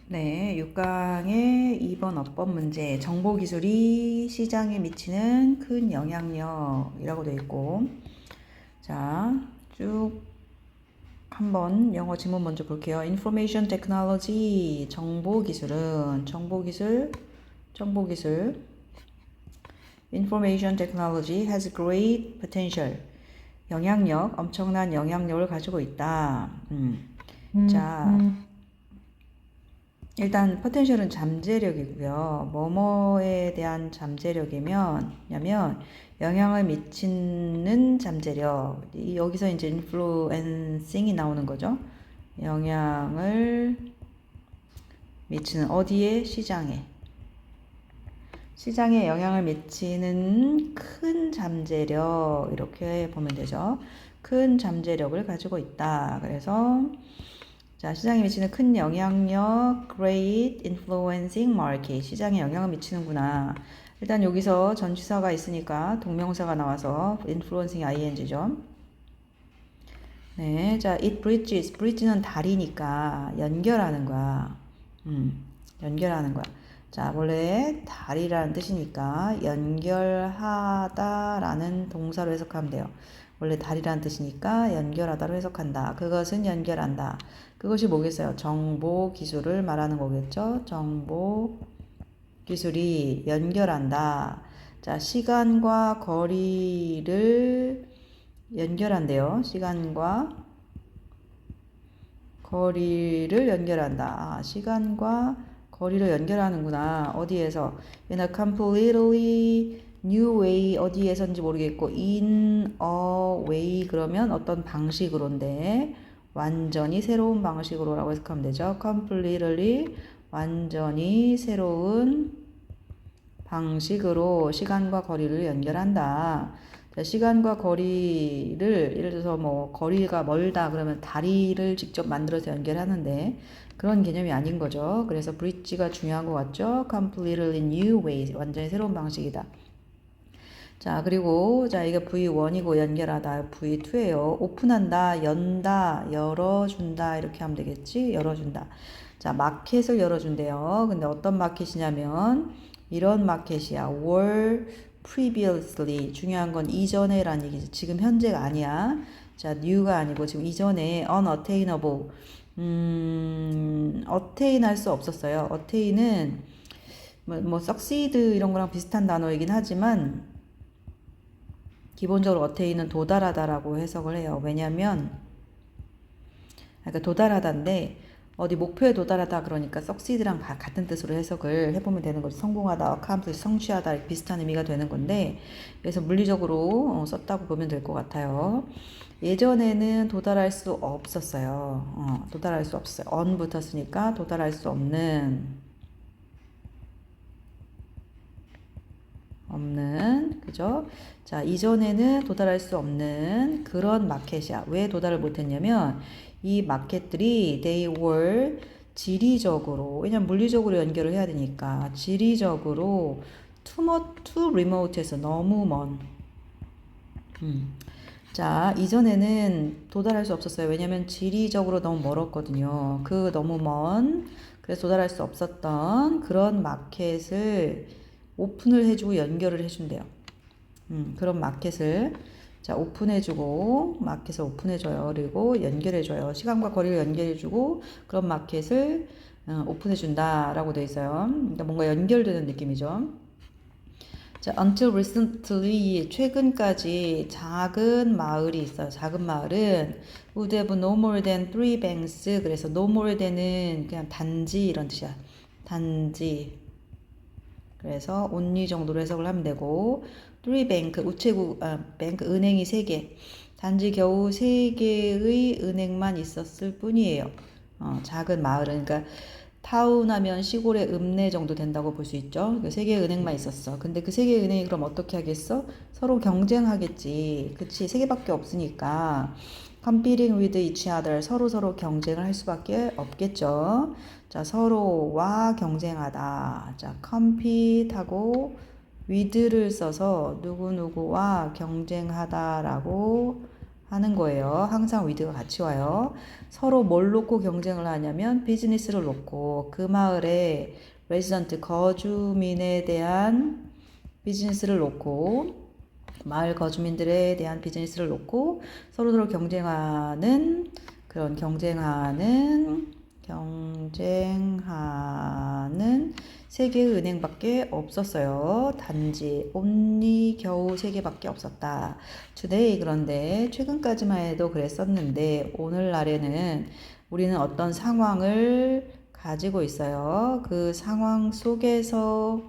네, 6강의 2번 어법 문제. 정보기술이 시장에 미치는 큰 영향력이라고 되어 있고, 자, 쭉 한번 영어 지문 먼저 볼게요. Information technology, 정보기술은, 정보기술. Information technology has great potential. 영향력, 엄청난 영향력을 가지고 있다. 자, 일단 포텐셜은 잠재력이고요. 뭐뭐에 대한 잠재력이면 영향을 미치는 잠재력. 여기서 이제 influencing이 나오는 거죠. 영향을 미치는 어디에? 시장에. 시장에 영향을 미치는 큰 잠재력 이렇게 보면 되죠. 큰 잠재력을 가지고 있다. 그래서 자, 시장에 미치는 큰 영향력, great influencing market. 시장에 영향을 미치는구나. 일단 여기서 전치사가 있으니까 동명사가 나와서 influencing ing죠. 네, 자, it bridges. bridge는 다리니까 연결하는 거야. 연결하는 거야. 자, 원래 다리라는 뜻이니까 연결하다라는 동사로 해석하면 돼요. 원래 다리라는 뜻이니까 연결하다로 해석한다. 그것은 연결한다. 그것이 뭐겠어요? 정보 기술을 말하는 거겠죠? 정보 기술이 연결한다. 자, 시간과 거리를 연결한대요. 시간과 거리를 연결한다. 시간과 거리를 연결하는구나. 어디에서? In a completely new way. 어디에서인지 모르겠고 in a way 그러면 어떤 방식으로인데 완전히 새로운 방식으로라고 해석하면 되죠. completely 완전히 새로운 방식으로 시간과 거리를 연결한다. 자, 시간과 거리를 예를 들어서 뭐 거리가 멀다 그러면 다리를 직접 만들어서 연결하는데 그런 개념이 아닌 거죠. 그래서 브릿지가 중요한 것 같죠. completely new way 완전히 새로운 방식이다. 자, 그리고 자 이게 V1이고 연결하다 V2예요. 오픈한다, 연다, 열어준다 이렇게 하면 되겠지. 열어준다. 자, 마켓을 열어준대요. 근데 어떤 마켓이냐면 이런 마켓이야. were previously. 중요한 건 이전에라는 얘기지. 지금 현재가 아니야. 자, new가 아니고 지금 이전에 unattainable. attain 할 수 없었어요. attain은 뭐 succeed 이런 거랑 비슷한 단어이긴 하지만 기본적으로 attain은 도달하다라고 해석을 해요. 왜냐면 그러니까 도달하다인데 어디 목표에 도달하다 그러니까 succeed랑 같은 뜻으로 해석을 해보면 되는 거죠. 성공하다, accomplish, 성취하다 비슷한 의미가 되는 건데 그래서 물리적으로 썼다고 보면 될 것 같아요. 예전에는 도달할 수 없었어요. 도달할 수 없어요. on 붙었으니까 도달할 수 없는 그죠? 자, 이전에는 도달할 수 없는 그런 마켓이야. 왜 도달을 못했냐면 이 마켓들이 they were 지리적으로 왜냐면 물리적으로 연결을 해야 되니까 지리적으로 too remote해서 너무 먼. 자, 이전에는 도달할 수 없었어요. 왜냐면 지리적으로 너무 멀었거든요. 그 너무 먼 그래서 도달할 수 없었던 그런 마켓을 오픈을 해주고 연결을 해준대요. 그런 마켓을 자 오픈해주고 마켓을 오픈해줘요. 그리고 연결해줘요. 시간과 거리를 연결해주고 그런 마켓을 오픈해준다라고 되어 있어요. 그러니까 뭔가 연결되는 느낌이죠. 자, until recently 최근까지 작은 마을이 있어요. 작은 마을은 would have no more than 3 banks. 그래서 no more than은 그냥 단지 이런 뜻이야. 단지. 그래서 only 정도로 해석을 하면 되고 3 bank 우체국 뱅크 은행이 3개. 단지 겨우 3개의 은행만 있었을 뿐이에요. 작은 마을은 그러니까 타운 하면 시골의 읍내 정도 된다고 볼 수 있죠. 그 3개의 은행만 있었어. 근데 그 3개의 은행이 그럼 어떻게 하겠어? 서로 경쟁하겠지. 그치? 3개밖에 없으니까. competing with each other. 서로 경쟁을 할 수밖에 없겠죠. 자, 서로와 경쟁하다. 자, compete 하고 with를 써서 누구누구와 경쟁하다라고 하는 거예요. 항상 with가 같이 와요. 서로 뭘 놓고 경쟁을 하냐면 비즈니스를 놓고 그 마을의 레지던트 거주민에 대한 비즈니스를 놓고 마을 거주민들에 대한 비즈니스를 놓고 서로 경쟁하는 그런 경쟁하는 세 개의 은행밖에 없었어요. 단지 only 겨우 세 개밖에 없었다. today 그런데 최근까지만 해도 그랬었는데 오늘날에는 우리는 어떤 상황을 가지고 있어요. 그 상황 속에서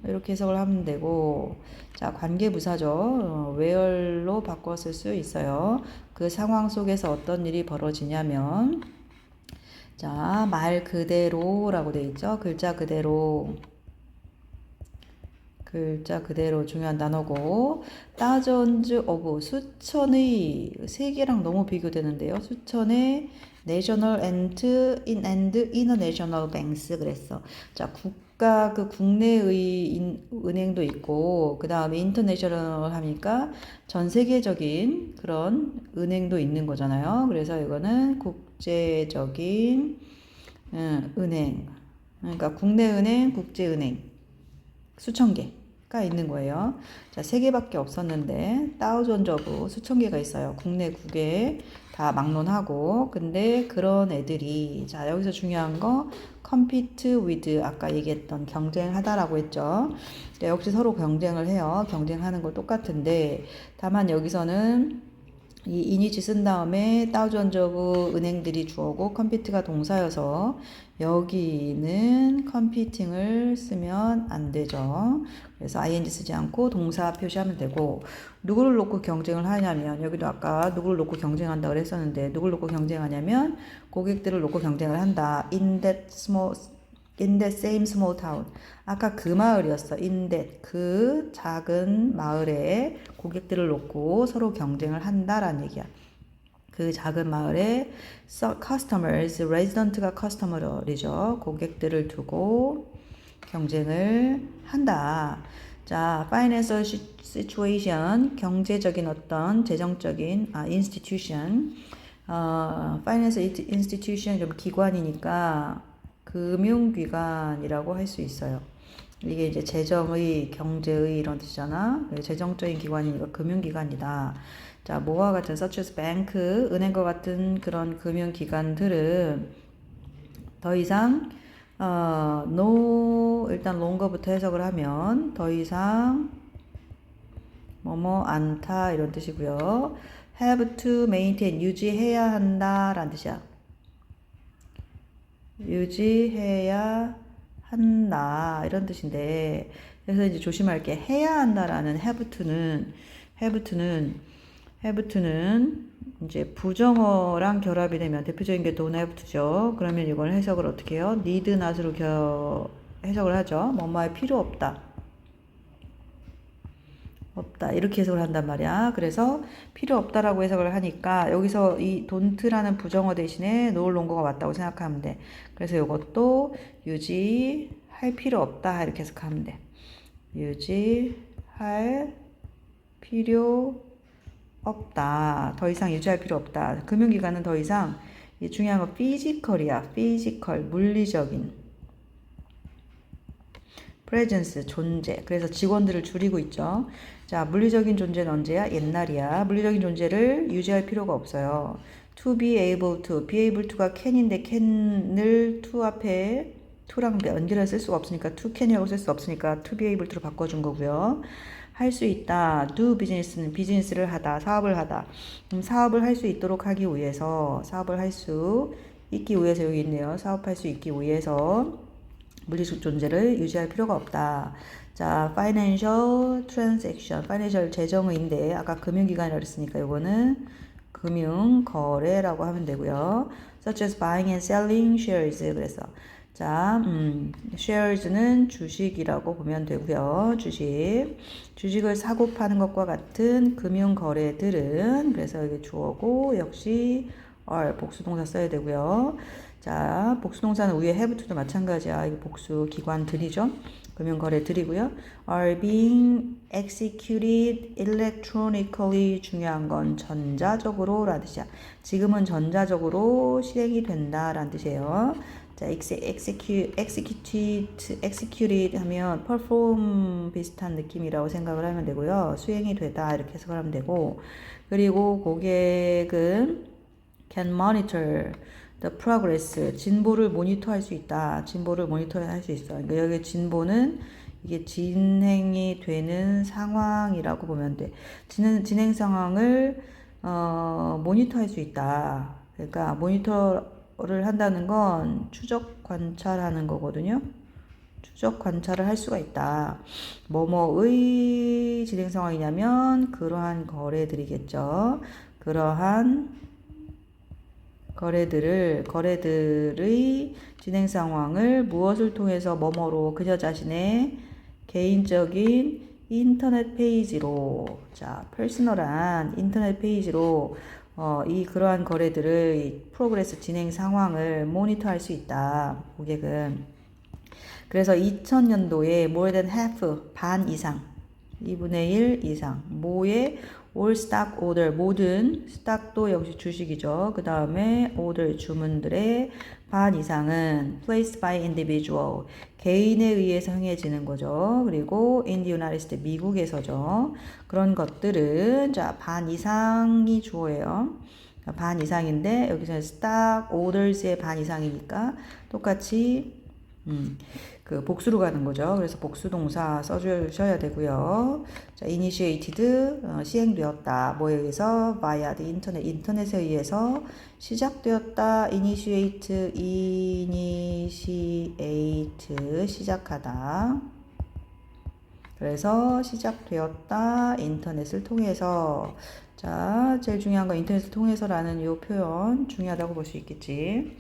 이렇게 해석을 하면 되고, 자, 관계부사죠. where로 바꿨을 수 있어요. 그 상황 속에서 어떤 일이 벌어지냐면, 자, 말 그대로라고 돼 있죠. 글자 그대로 중요한 단어고, thousands of 수천의 세 개랑 너무 비교되는데요. 수천의 national and international banks 그랬어. 자, 국가 그 국내의 은행도 있고 그 다음에 인터내셔널 하니까 전 세계적인 그런 은행도 있는 거잖아요. 그래서 이거는 국제적인 은행. 그러니까 국내 은행, 국제은행 수천 개가 있는 거예요. 자, 세 개밖에 없었는데 thousands of 수천 개가 있어요. 국내 국에 다 막론하고. 근데 그런 애들이 자, 여기서 중요한 거 compete with 아까 얘기했던 경쟁하다라고 했죠. 자, 역시 서로 경쟁을 해요. 경쟁하는 거 똑같은데 다만 여기서는 이 이니치 쓴 다음에 thousands of 은행들이 주어고 compete가 동사여서 여기는 competing을 쓰면 안 되죠. 그래서 ing 쓰지 않고 동사 표시하면 되고 누구를 놓고 경쟁을 하냐면 여기도 아까 누구를 놓고 경쟁한다 그랬었는데 누구를 놓고 경쟁하냐면 고객들을 놓고 경쟁을 한다. in that same small town. 아까 그 마을이었어. in that 그 작은 마을에 고객들을 놓고 서로 경쟁을 한다라는 얘기야. 그 작은 마을에 customers, resident가 customer이죠. 고객들을 두고 경쟁을 한다. 자, financial situation, 경제적인 어떤 재정적인 institution, financial institution 좀 기관이니까 금융기관이라고 할 수 있어요. 이게 이제 재정의, 경제의 이런 뜻이잖아. 재정적인 기관이니까 금융기관이다. 자, 뭐와 같은 such as bank, 은행과 같은 그런 금융기관들은 더 이상 no 일단 longer 해석을 하면 더 이상 뭐뭐 않다 이런 뜻이고요. have to maintain 유지해야 한다 라는 뜻이야. 유지해야 한다 이런 뜻인데 그래서 이제 조심할 게 해야 한다라는 have to는 이제 부정어랑 결합이 되면 대표적인 게 don't have to죠. 그러면 이걸 해석을 어떻게 해요? need not으로 해석을 하죠. 뭐뭐할 필요 없다 이렇게 해석을 한단 말이야. 그래서 필요 없다라고 해석을 하니까 여기서 이 don't라는 부정어 대신에 no longer가 맞다고 생각하면 돼. 그래서 이것도 유지할 필요 없다 이렇게 해석하면 돼. 유지할 필요 없다. 더 이상 유지할 필요 없다. 금융기관은 더 이상 이 중요한 건 physical이야. physical 물리적인 presence 존재. 그래서 직원들을 줄이고 있죠. 자, 물리적인 존재는 언제야? 옛날이야. 물리적인 존재를 유지할 필요가 없어요. to be able to가 can인데 can을 to 앞에 to랑 연결해서 쓸 수가 없으니까 to can이라고 쓸 수 없으니까 to be able to로 바꿔준 거고요. 할 수 있다. do business는 비즈니스를 하다, 사업을 하다. 사업을 할 수 있도록 하기 위해서, 사업을 할 수 있기 위해서 여기 있네요. 사업할 수 있기 위해서 물리적 존재를 유지할 필요가 없다. 자, financial transaction, financial 재정의인데 아까 금융기관이라고 했으니까 이거는 금융거래라고 하면 되고요. such as buying and selling shares 그래서 자, shares는 주식이라고 보면 되고요. 주식을 사고 파는 것과 같은 금융 거래들은 그래서 이게 주어고 역시 are 복수동사 써야 되고요. 자, 복수동사는 위에 have to도 마찬가지야. 이게 복수 기관들이죠. 금융거래들이고요. are being executed electronically 중요한 건 전자적으로 라는 뜻이야. 지금은 전자적으로 실행이 된다 라는 뜻이에요. 자, executed 하면 perform 비슷한 느낌이라고 생각을 하면 되고요. 수행이 되다 이렇게 해석을 하면 되고, 그리고 고객은 can monitor the progress, 진보를 모니터할 수 있다. 진보를 모니터할 수 있어. 그러니까 여기 진보는 이게 진행이 되는 상황이라고 보면 돼. 진행 상황을 모니터할 수 있다. 그러니까 모니터를 한다는 건 추적 관찰하는 거거든요. 추적 관찰을 할 수가 있다. 뭐뭐의 진행 상황이냐면 그러한 거래들이겠죠. 그러한 거래들의 진행 상황을 무엇을 통해서 뭐뭐로 그녀 자신의 개인적인 인터넷 페이지로, 자, 퍼스널한 인터넷 페이지로 이 그러한 거래들의 프로그레스 진행 상황을 모니터할 수 있다. 고객은. 그래서 2000년도에 more than half, 반 이상, 2분의 1 이상, 뭐의 all stock order, 모든 스탁도 역시 주식이죠. 그 다음에 order, 주문들의 반 이상은 placed by individual, 개인에 의해서 행해지는 거죠. 그리고 in the United States, 미국에서죠. 그런 것들은 자, 반 이상이 주어예요. 반 이상인데 여기서는 stock orders의 반 이상이니까 똑같이 그 복수로 가는 거죠. 그래서 복수 동사 써주셔야 되고요. 자, initiated, 시행되었다. 뭐에 의해서? via the internet, 인터넷에 의해서 시작되었다. initiate, 시작하다. 그래서 시작되었다. 인터넷을 통해서. 자, 제일 중요한 건 인터넷을 통해서라는 이 표현 중요하다고 볼 수 있겠지.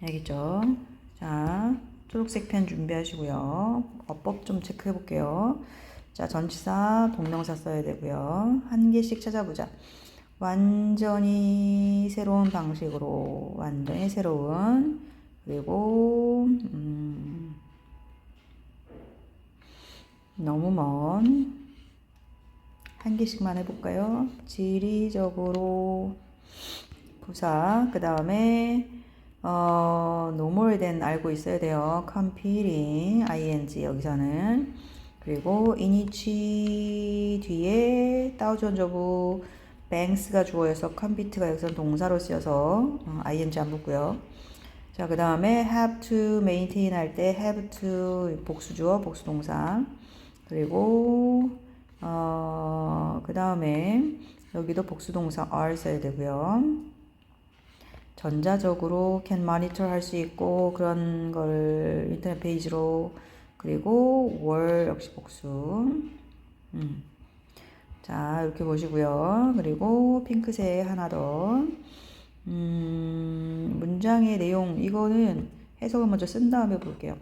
알겠죠? 자, 초록색 펜 준비하시고요. 어법 좀 체크해 볼게요. 자, 전치사, 동명사 써야 되고요. 한 개씩 찾아보자. 완전히 새로운 방식으로, 완전히 새로운, 그리고 너무 먼, 한 개씩만 해볼까요? 지리적으로, 부사, 그 다음에 no more than 알고 있어야 돼요. competing, ing 여기서는. 그리고 init 뒤에 thousands of banks가 주어여서 compete가 여기서 동사로 쓰여서 ing 안 붙고요. 자, 그 다음에 have to maintain 할 때 have to 복수주어, 복수동사. 그리고 그 다음에 여기도 복수동사 are 써야 되고요. 전자적으로 can monitor 할 수 있고 그런 걸 인터넷 페이지로. 그리고 were 역시 복수. 자, 이렇게 보시고요. 그리고 핑크색 하나 더. 문장의 내용, 이거는 해석을 먼저 쓴 다음에 볼게요.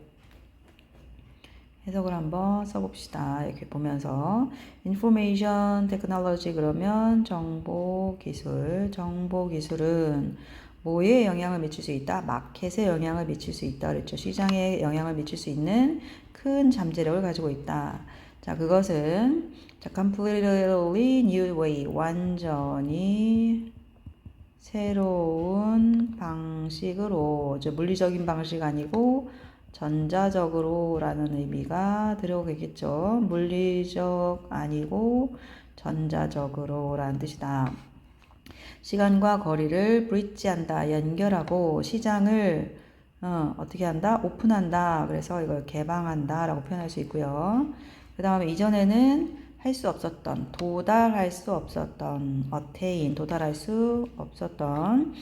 해석을 한번 써봅시다. 이렇게 보면서 information technology 그러면 정보기술, 정보기술은 뭐에 영향을 미칠 수 있다? 마켓에 영향을 미칠 수 있다 그랬죠. 시장에 영향을 미칠 수 있는 큰 잠재력을 가지고 있다. 자, 그것은 자, completely new way, 완전히 새로운 방식으로, 물리적인 방식 아니고 전자적으로 라는 의미가 들어오고 있겠죠. 물리적 아니고 전자적으로 라는 뜻이다. 시간과 거리를 브릿지한다, 연결하고 시장을 어떻게 한다? 오픈한다. 그래서 이걸 개방한다 라고 표현할 수 있고요. 그 다음에 이전에는 할 수 없었던, 도달할 수 없었던, attain, 도달할 수 없었던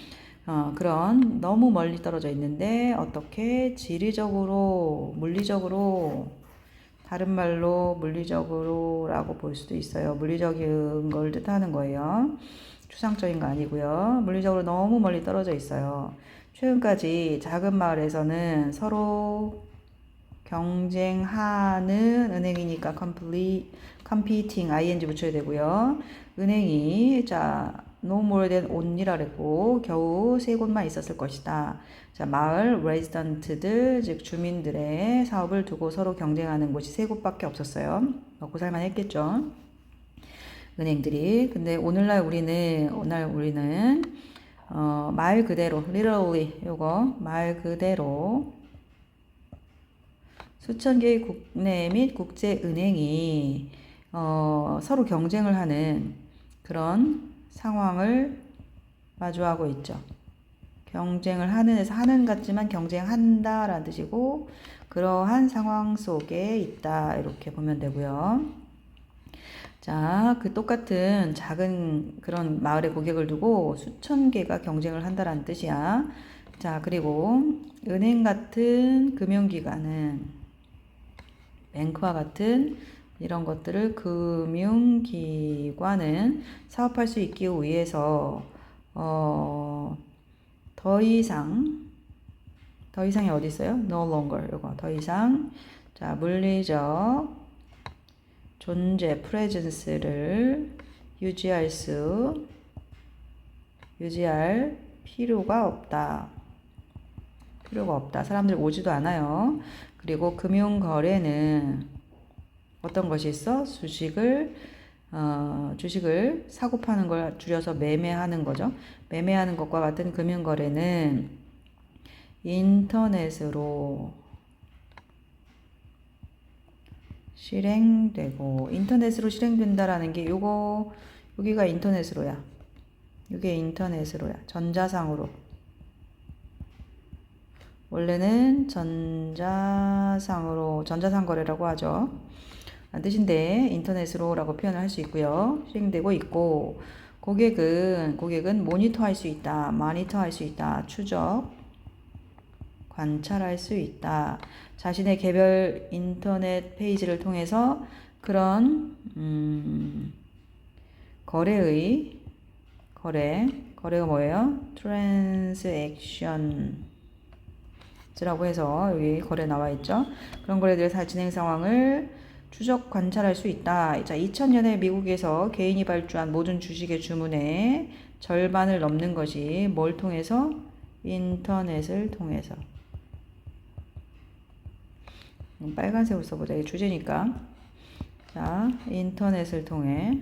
그런 너무 멀리 떨어져 있는데 어떻게 지리적으로, 물리적으로, 다른 말로 물리적으로 라고 볼 수도 있어요. 물리적인 걸 뜻하는 거예요. 추상적인 거 아니고요. 물리적으로 너무 멀리 떨어져 있어요. 최근까지 작은 마을에서는 서로 경쟁하는 은행이니까 competing ing 붙여야 되고요. 은행이 자 no more than only라 그랬고 겨우 3곳만 있었을 것이다. 자, 마을 레지던트들 즉 주민들의 사업을 두고 서로 경쟁하는 곳이 3곳밖에 없었어요. 먹고 살만 했겠죠. 은행들이. 근데 오늘날 우리는 말 그대로 literally 요거 말 그대로 수천 개의 국내 및 국제 은행이 서로 경쟁을 하는 그런 상황을 마주하고 있죠. 경쟁을 하는 데서 하는 같지만 경쟁한다라는 뜻이고 그러한 상황 속에 있다 이렇게 보면 되고요. 자, 그 똑같은 작은 그런 마을의 고객을 두고 수천 개가 경쟁을 한다라는 뜻이야. 자, 그리고 은행 같은 금융기관은 뱅크와 같은 이런 것들을 금융기관은 사업할 수 있기 위해서 더 이상이 어디 있어요? No longer 이거 더 이상 자 물리적 존재 presence를 유지할 필요가 없다. 사람들이 오지도 않아요. 그리고 금융거래는 어떤 것이 있어? 주식을 사고 파는 걸 줄여서 매매하는 거죠. 매매하는 것과 같은 금융거래는 인터넷으로 실행된다라는 게 여기가 인터넷으로야. 이게 인터넷으로야. 전자상으로. 원래는 전자상 거래라고 하죠. 뜻인데 인터넷으로라고 표현을 할 수 있고요. 실행되고 있고 고객은 모니터할 수 있다. 추적, 관찰할 수 있다. 자신의 개별 인터넷 페이지를 통해서 그런 거래가 뭐예요? 트랜스액션즈라고 해서 여기 거래 나와 있죠. 그런 거래들의 진행 상황을 추적 관찰할 수 있다. 자, 2000년에 미국에서 개인이 발주한 모든 주식의 주문의 절반을 넘는 것이 뭘 통해서? 인터넷을 통해서. 빨간색으로 써보자. 이게 주제니까. 자, 인터넷을 통해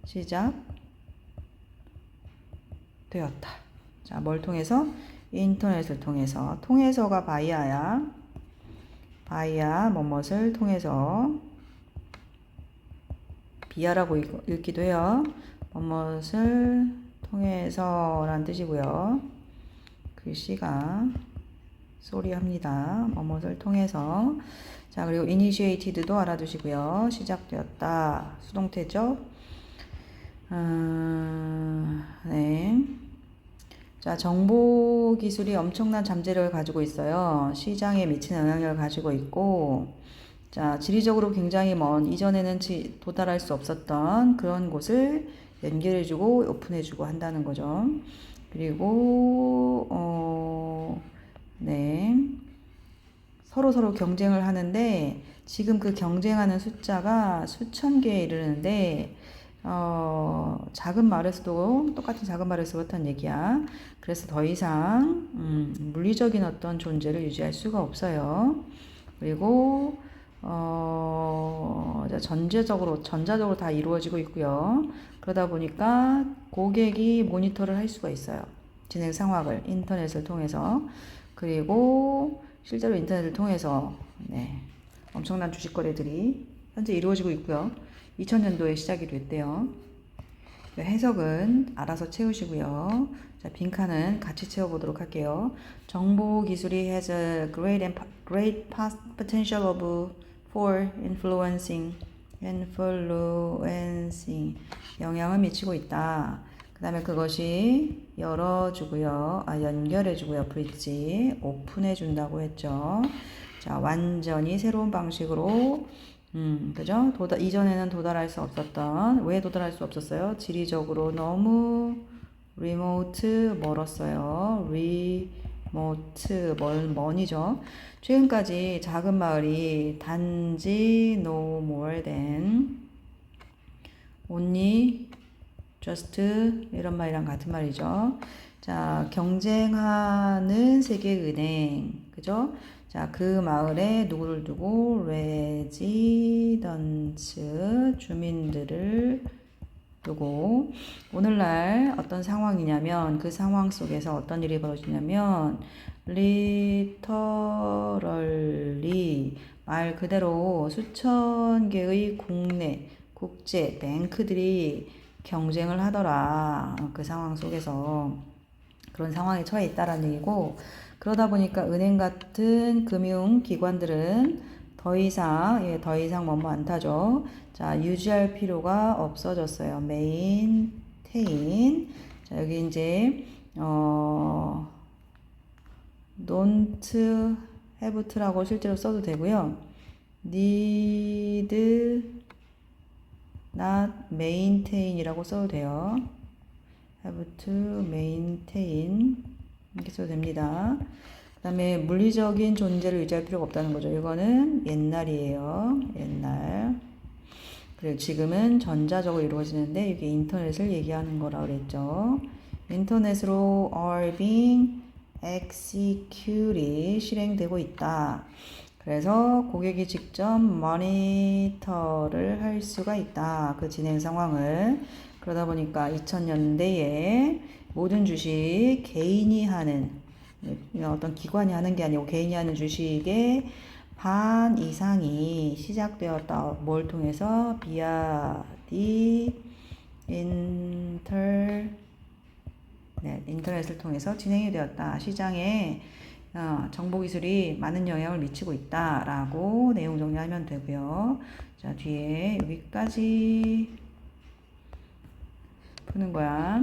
시작되었다. 자, 뭘 통해서? 인터넷을 통해서. 통해서가 바이아야. 뭐뭇을 통해서. 비아라고 읽기도 해요. 뭐뭇을 통해서 라는 뜻이고요. 글씨가 소리합니다. 뭐뭇을 통해서. 자, 그리고 initiated도 알아두시고요. 시작되었다. 수동태죠. 네. 자, 정보 기술이 엄청난 잠재력을 가지고 있어요. 시장에 미치는 영향력을 가지고 있고, 자, 지리적으로 굉장히 먼 이전에는 도달할 수 없었던 그런 곳을 연결해주고 오픈해주고 한다는 거죠. 그리고 네. 서로 경쟁을 하는데 지금 그 경쟁하는 숫자가 수천 개에 이르는데 작은 말에서도 똑같은 작은 말에서 그렇다는 얘기야. 그래서 더 이상 물리적인 어떤 존재를 유지할 수가 없어요. 그리고 전자적으로 다 이루어지고 있고요. 그러다 보니까 고객이 모니터를 할 수가 있어요. 진행 상황을 인터넷을 통해서. 그리고 실제로 인터넷을 통해서 엄청난 주식 거래들이 현재 이루어지고 있고요. 2000년도에 시작이 됐대요. 해석은 알아서 채우시고요. 자, 빈칸은 같이 채워보도록 할게요. 정보 기술이 has a great potential for influencing 영향을 미치고 있다. 그 다음에 그것이 연결해주고요. 브릿지 오픈해준다고 했죠. 자, 완전히 새로운 방식으로 그죠? 이전에는 도달할 수 없었던, 왜 도달할 수 없었어요? 지리적으로 너무 멀었어요. 먼이죠. 최근까지 작은 마을이 단지 no more than only, just 이런 말이랑 같은 말이죠. 자, 경쟁하는 세계은행, 그죠? 자, 그 마을에 누구를 두고 residents, 주민들을 두고 오늘날 어떤 상황이냐면 그 상황 속에서 어떤 일이 벌어지냐면 literally 말 그대로 수천 개의 국내, 국제 뱅크들이 경쟁을 하더라. 그 상황 속에서 그런 상황에 처해 있다라는 얘기고 그러다 보니까 은행 같은 금융기관들은 더 이상 뭐뭐 안 타죠. 자, 유지할 필요가 없어졌어요. maintain. 자, 여기 이제 don't have to라고 실제로 써도 되고요. need not maintain이라고 써도 돼요. have to maintain 이렇게 써도 됩니다. 그 다음에 물리적인 존재를 유지할 필요가 없다는 거죠. 이거는 옛날이에요. 옛날. 그리고 지금은 전자적으로 이루어지는데 이게 인터넷을 얘기하는 거라 그랬죠. 인터넷으로 are being executed 실행되고 있다. 그래서 고객이 직접 모니터를 할 수가 있다. 그 진행 상황을. 그러다 보니까 2000년대에 모든 주식 개인이 하는 어떤 기관이 하는 게 아니고 개인이 하는 주식의 반 이상이 시작되었다. 뭘 통해서? via the 인터넷을 통해서 진행이 되었다. 시장에 정보기술이 많은 영향을 미치고 있다라고 내용 정리하면 되고요. 자, 뒤에 여기까지 푸는 거야.